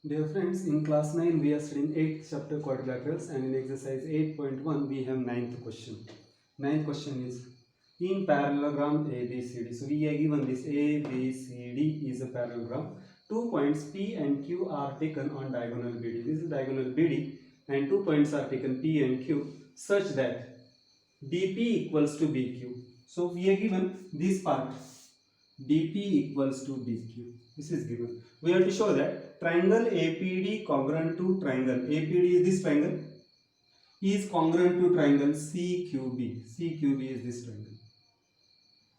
Dear friends, in class 9 we are studying 8th chapter quadrilaterals, and in exercise 8.1 we have 9th question. 9th question is in parallelogram ABCD. So we are given this ABCD is a parallelogram. 2 points P and Q are taken on diagonal BD. This is diagonal BD and 2 points are taken P and Q such that DP equals to BQ. So we are given this part DP equals to BQ. This is given. We have to show that triangle APD congruent to triangle. APD is this triangle. Is congruent to triangle CQB. CQB is this triangle.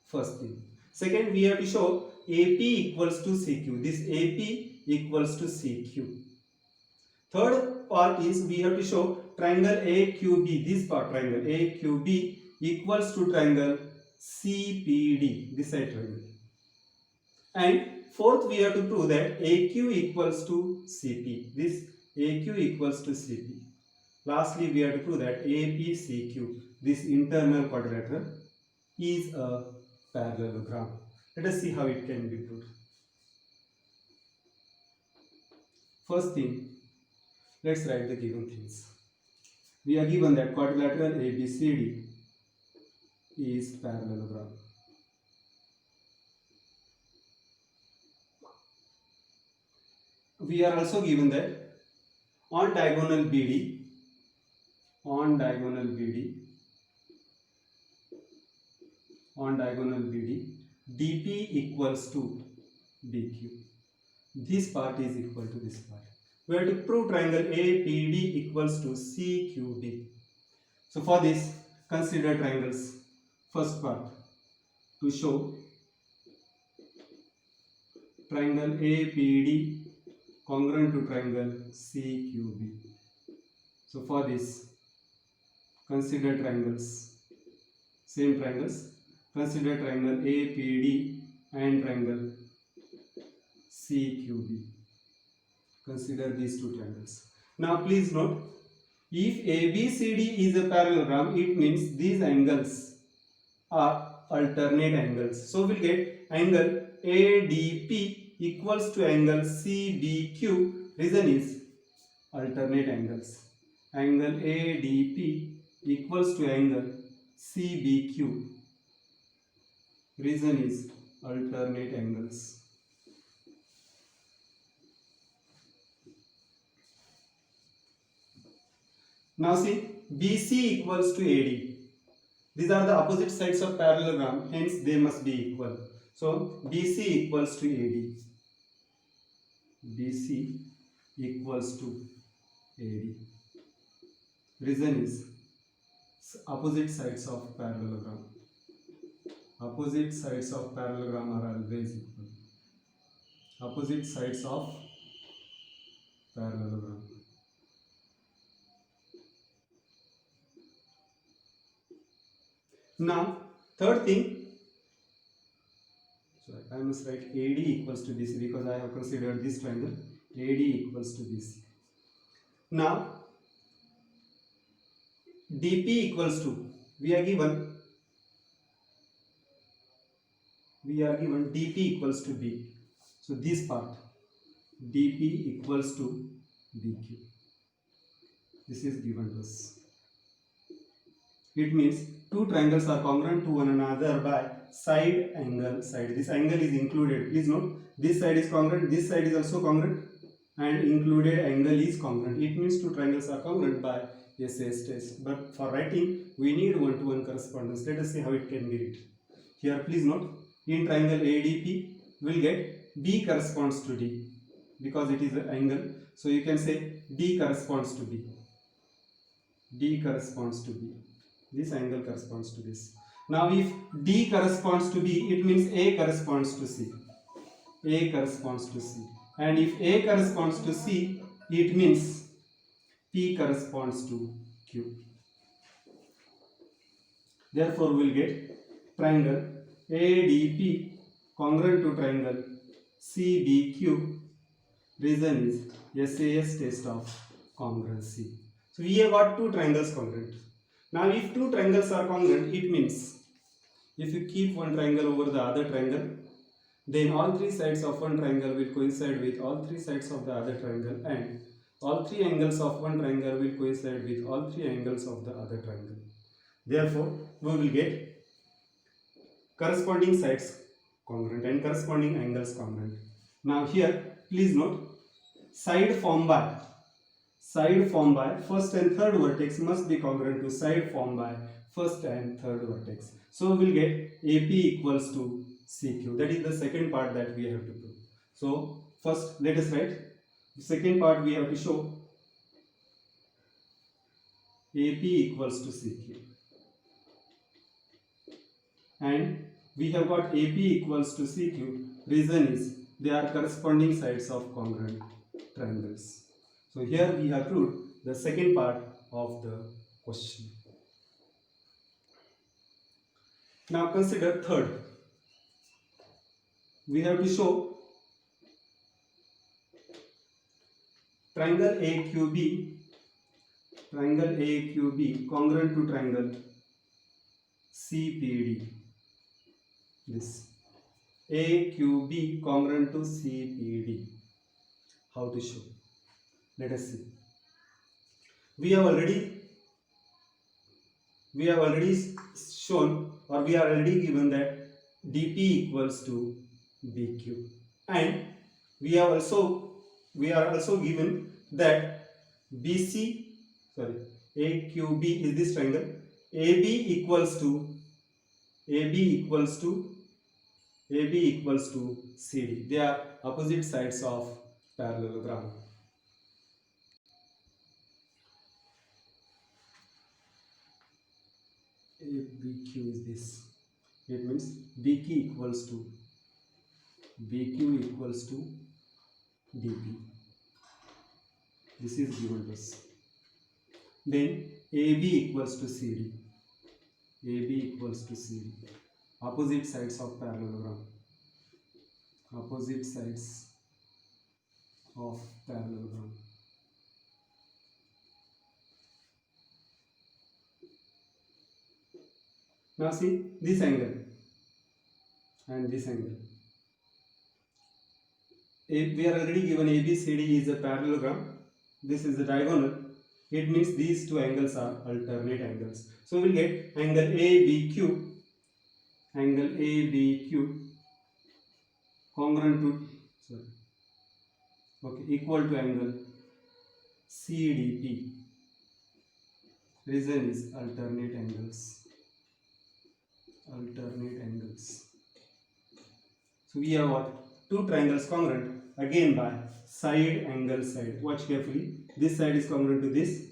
First thing. Second, we have to show AP equals to CQ. This AP equals to CQ. Third part is we have to show triangle AQB. This part triangle AQB equals to triangle CPD. This side triangle. And fourth, we have to prove that AQ equals to CP. This AQ equals to CP. Lastly, we have to prove that APCQ, this internal quadrilateral, is a parallelogram. Let us see how it can be proved. First thing, let's write the given things. We are given that quadrilateral ABCD is parallelogram. We are also given that on diagonal BD, DP equals to BQ. This part is equal to this part. We have to prove triangle APD equals to CQD. So for this, consider triangles. First part, to show triangle APD congruent to triangle CQB. So for this, consider triangles, same triangles. Consider triangle APD and triangle CQB. Consider these two triangles. Now please note, if ABCD is a parallelogram, it means these angles are alternate angles. So we'll get angle ADP equals to angle CBQ. Reason is alternate angles. Angle ADP equals to angle CBQ. Reason is alternate angles. Now see, BC equals to AD. These are the opposite sides of parallelogram, hence they must be equal. So BC equals to AD. BC equals to AD. Reason is opposite sides of parallelogram. Opposite sides of parallelogram are always equal. Opposite sides of parallelogram. Now, third thing, so I must write AD equals to BC because I have considered this triangle. AD equals to BC. Now, DP equals to, we are given DP equals to B. So this part, DP equals to BQ. This is given to us. It means two triangles are congruent to one another by side angle side. This angle is included. Please note, this side is congruent, this side is also congruent, and included angle is congruent. It means two triangles are congruent by SAS test. But for writing, we need one-to-one correspondence. Let us see how it can be written. Here, please note, in triangle ADP, we'll get B corresponds to D because it is an angle. So you can say D corresponds to B. D corresponds to B. This angle corresponds to this. Now if D corresponds to B, it means A corresponds to C. A corresponds to C. And if A corresponds to C, it means P corresponds to Q. Therefore, we will get triangle ADP congruent to triangle CBQ. Reason is SAS test of congruency. So we have got two triangles congruent. Now if two triangles are congruent, it means if you keep one triangle over the other triangle, then all three sides of one triangle will coincide with all three sides of the other triangle, and all three angles of one triangle will coincide with all three angles of the other triangle. Therefore, we will get corresponding sides congruent and corresponding angles congruent. Now here, please note, side formed by first and third vertex must be congruent to side formed by first and third vertex. So we will get AP equals to CQ. That is the second part that we have to prove. So first let us write. The second part we have to show AP equals to CQ. And we have got AP equals to CQ. Reason is they are corresponding sides of congruent triangles. So here we have proved the second part of the question. Now consider third. We have to show triangle AQB congruent to triangle CPD. This AQB congruent to CPD. How to show? Let us see. We have already shown, or we are already given that DP equals to BQ, and we are also given that AQB is this triangle. AB equals to CD. They are opposite sides of parallelogram. If BQ is this, it means BQ equals to DP. This is given to us. Then AB equals to CD. Opposite sides of parallelogram. Now see this angle and this angle. If we are already given ABCD is a parallelogram, this is a diagonal, it means these two angles are alternate angles. So we will get angle ABQ congruent to equal to angle CDP. Reason is alternate angles. So we have what? Two triangles congruent again by side angle side. Watch carefully. This side is congruent to this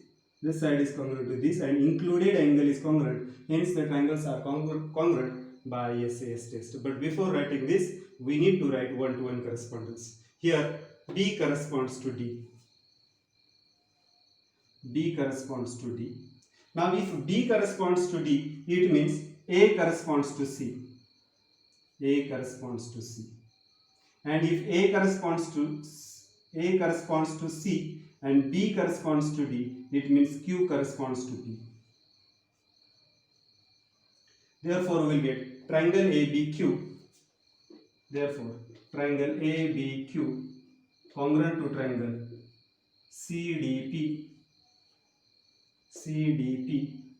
side is congruent to this, and included angle is congruent. Hence the triangles are congruent by SAS test. But before writing this, we need to write one-to-one correspondence. Here B corresponds to D. Now if B corresponds to D, it means A corresponds to C. And if A corresponds to C and B corresponds to D, it means Q corresponds to P. Therefore, we will get triangle ABQ. Therefore, triangle ABQ congruent to triangle CDP.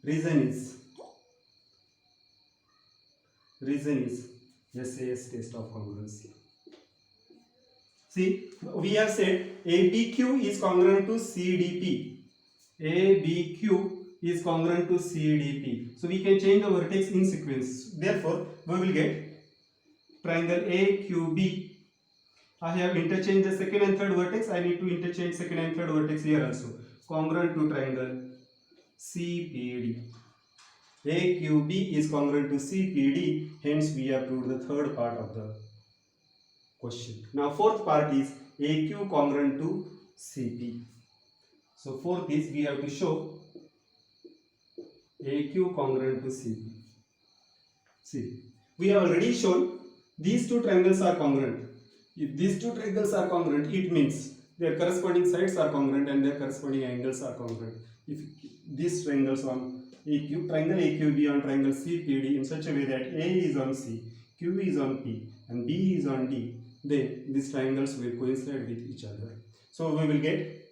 Reason is SAS test of congruency. See, we have said ABQ is congruent to CDP. So we can change the vertex in sequence. Therefore, we will get triangle AQB. I have interchanged the second and third vertex. I need to interchange second and third vertex here also. Congruent to triangle CPD. AQB is congruent to CPD. Hence, we have proved the third part of the question. Now, fourth part is AQ congruent to CP. So, fourth is we have to show AQ congruent to CP. See, we have already shown these two triangles are congruent. If these two triangles are congruent, it means their corresponding sides are congruent and their corresponding angles are congruent. If these triangles on AQ, triangle AQB on triangle CPD in such a way that A is on C, Q is on P, and B is on D, then these triangles will coincide with each other. So we will get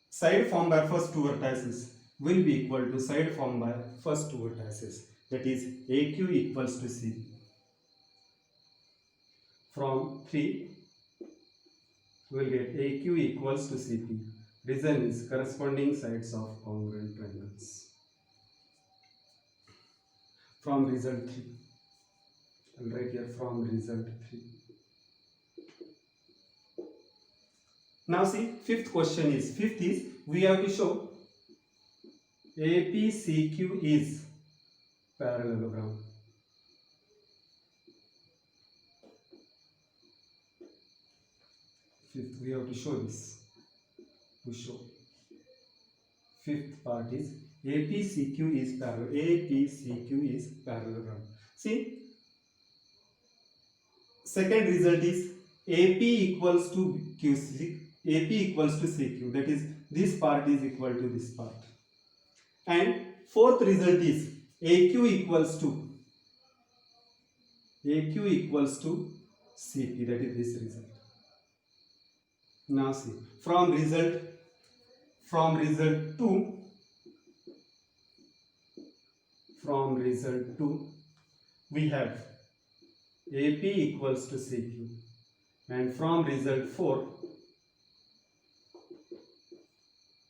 side formed by first two vertices will be equal to side formed by first two vertices, that is AQ equals to CP. From 3 we will get AQ equals to CP. Reason is corresponding sides of congruent triangles. From result 3, I will write here from result 3. Now see, fifth is we have to show APCQ is parallelogram. Fifth, we have to show this. To show. Fifth part is APCQ is parallel. APCQ is parallelogram. See, second result is AP equals to QC. AP equals to CQ. That is, this part is equal to this part. And fourth result is AQ equals to CP. That is this result. Now see, from result 2 we have AP equals to CQ, and from result 4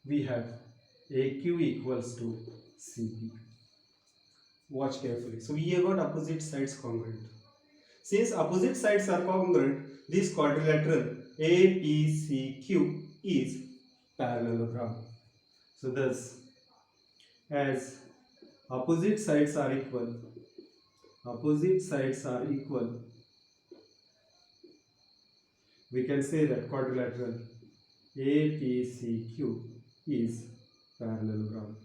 we have AQ equals to CP. Watch carefully. So we have got opposite sides congruent. Since opposite sides are congruent, this quadrilateral APCQ is parallelogram. So thus, as opposite sides are equal, we can say that quadrilateral APCQ is parallelogram.